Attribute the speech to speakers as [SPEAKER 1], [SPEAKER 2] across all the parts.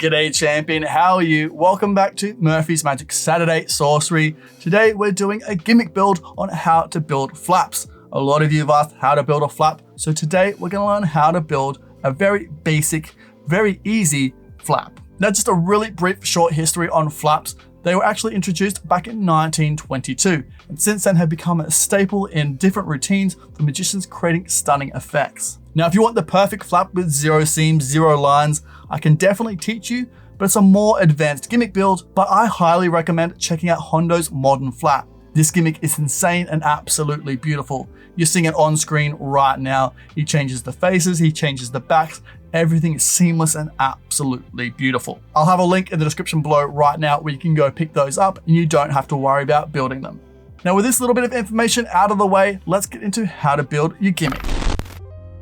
[SPEAKER 1] G'day champion, how are you? Welcome back to Murphy's Magic Saturday Sorcery. Today we're doing a gimmick build on how to build flaps. A lot of you have asked how to build a flap, so today we're going to learn how to build a very basic, very easy flap. Now just a really brief short history on flaps. They were actually introduced back in 1922 and since then have become a staple in different routines for magicians creating stunning effects. Now if you want the perfect flap with zero seams, zero lines, I can definitely teach you, but it's a more advanced gimmick build, but I highly recommend checking out Hondo's Modern Flap. This gimmick is insane and absolutely beautiful. You're seeing it on screen right now. He changes the faces, he changes the backs, everything is seamless and absolutely beautiful. I'll have a link in the description below right now where you can go pick those up and you don't have to worry about building them. Now with this little bit of information out of the way, let's get into how to build your gimmick.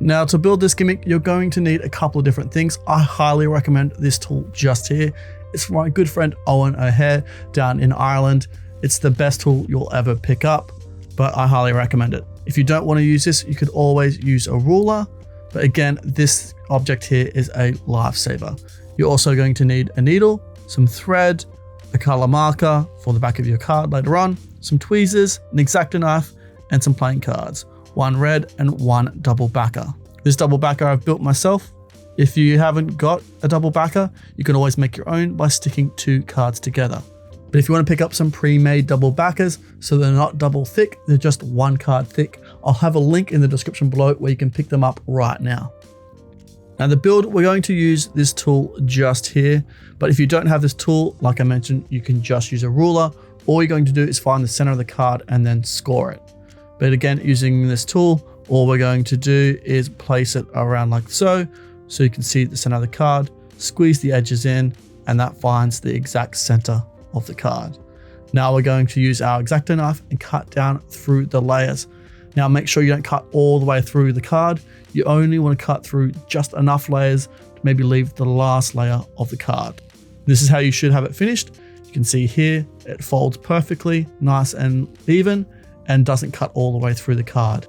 [SPEAKER 1] Now to build this gimmick, you're going to need a couple of different things. I highly recommend this tool just here. It's from my good friend Eoin O'Hare down in Ireland. It's the best tool you'll ever pick up, but I highly recommend it. If you don't want to use this, you could always use a ruler, but again, this object here is a lifesaver. You're also going to need a needle, some thread, a color marker for the back of your card later on, some tweezers, an X-Acto knife, and some playing cards. One red and one double backer. This double backer I've built myself. If you haven't got a double backer, you can always make your own by sticking two cards together. But if you want to pick up some pre-made double backers, so they're not double thick, they're just one card thick, I'll have a link in the description below where you can pick them up right now. Now the build, we're going to use this tool just here, but if you don't have this tool, like I mentioned, you can just use a ruler. All you're going to do is find the center of the card and then score it. But again, using this tool, all we're going to do is place it around like so you can see the center of the card, squeeze the edges in, and that finds the exact center of the card. Now we're going to use our X-Acto knife and cut down through the layers. Now make sure you don't cut all the way through the card. You only want to cut through just enough layers to maybe leave the last layer of the card. This is how you should have it finished. You can see here, it folds perfectly, nice and even, and doesn't cut all the way through the card.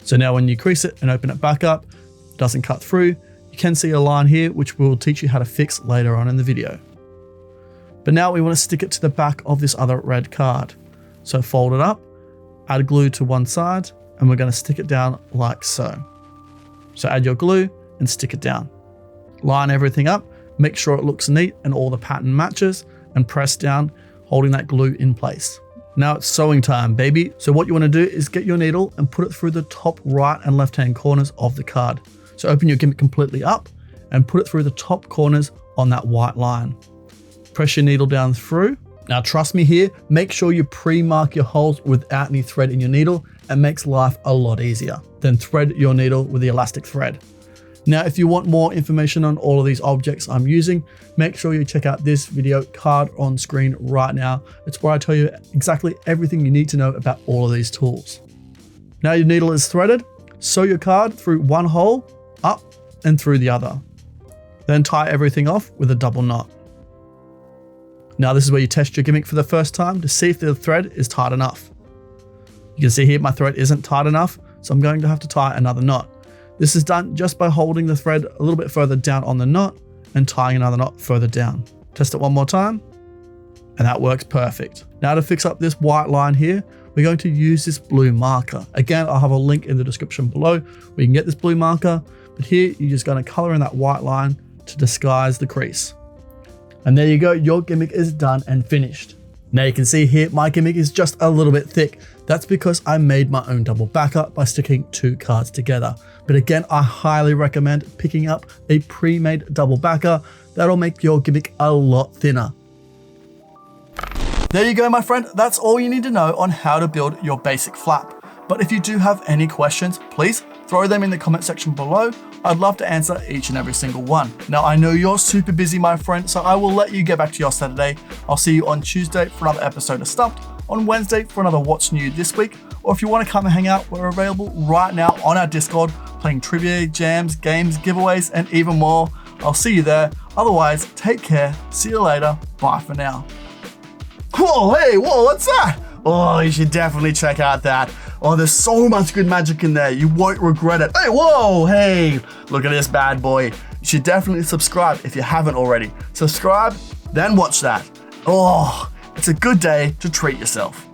[SPEAKER 1] So now when you crease it and open it back up, it doesn't cut through. You can see a line here, which we'll teach you how to fix later on in the video. But now we want to stick it to the back of this other red card. So fold it up, add glue to one side, and we're going to stick it down like so. So add your glue and stick it down. Line everything up, make sure it looks neat and all the pattern matches, and press down, holding that glue in place. Now it's sewing time, baby. So what you want to do is get your needle and put it through the top right and left hand corners of the card. So open your gimmick completely up and put it through the top corners on that white line. Press your needle down through. Now trust me here, make sure you pre-mark your holes without any thread in your needle. It makes life a lot easier. Then thread your needle with the elastic thread. Now if you want more information on all of these objects I'm using, make sure you check out this video card on screen right now. It's where I tell you exactly everything you need to know about all of these tools. Now your needle is threaded, sew your card through one hole, up and through the other. Then tie everything off with a double knot. Now this is where you test your gimmick for the first time to see if the thread is tight enough. You can see here my thread isn't tight enough, so I'm going to have to tie another knot. This is done just by holding the thread a little bit further down on the knot and tying another knot further down. Test it one more time, and that works perfect. Now to fix up this white line here, we're going to use this blue marker. Again, I'll have a link in the description below where you can get this blue marker, but here you're just going to color in that white line to disguise the crease. And there you go, your gimmick is done and finished. Now you can see here, my gimmick is just a little bit thick. That's because I made my own double backer by sticking two cards together. But again, I highly recommend picking up a pre-made double backer. That'll make your gimmick a lot thinner. There you go, my friend. That's all you need to know on how to build your basic flap. But if you do have any questions, please throw them in the comment section below. I'd love to answer each and every single one. Now, I know you're super busy, my friend, so I will let you get back to your Saturday. I'll see you on Tuesday for another episode of Stumped, on Wednesday for another What's New This Week, or if you want to come and hang out, we're available right now on our Discord, playing trivia, jams, games, giveaways, and even more. I'll see you there. Otherwise, take care. See you later. Bye for now. Whoa, hey, whoa, what's that? Oh, you should definitely check out that. Oh, there's so much good magic in there. You won't regret it. Hey, whoa, hey, look at this bad boy. You should definitely subscribe if you haven't already. Subscribe, then watch that. Oh, it's a good day to treat yourself.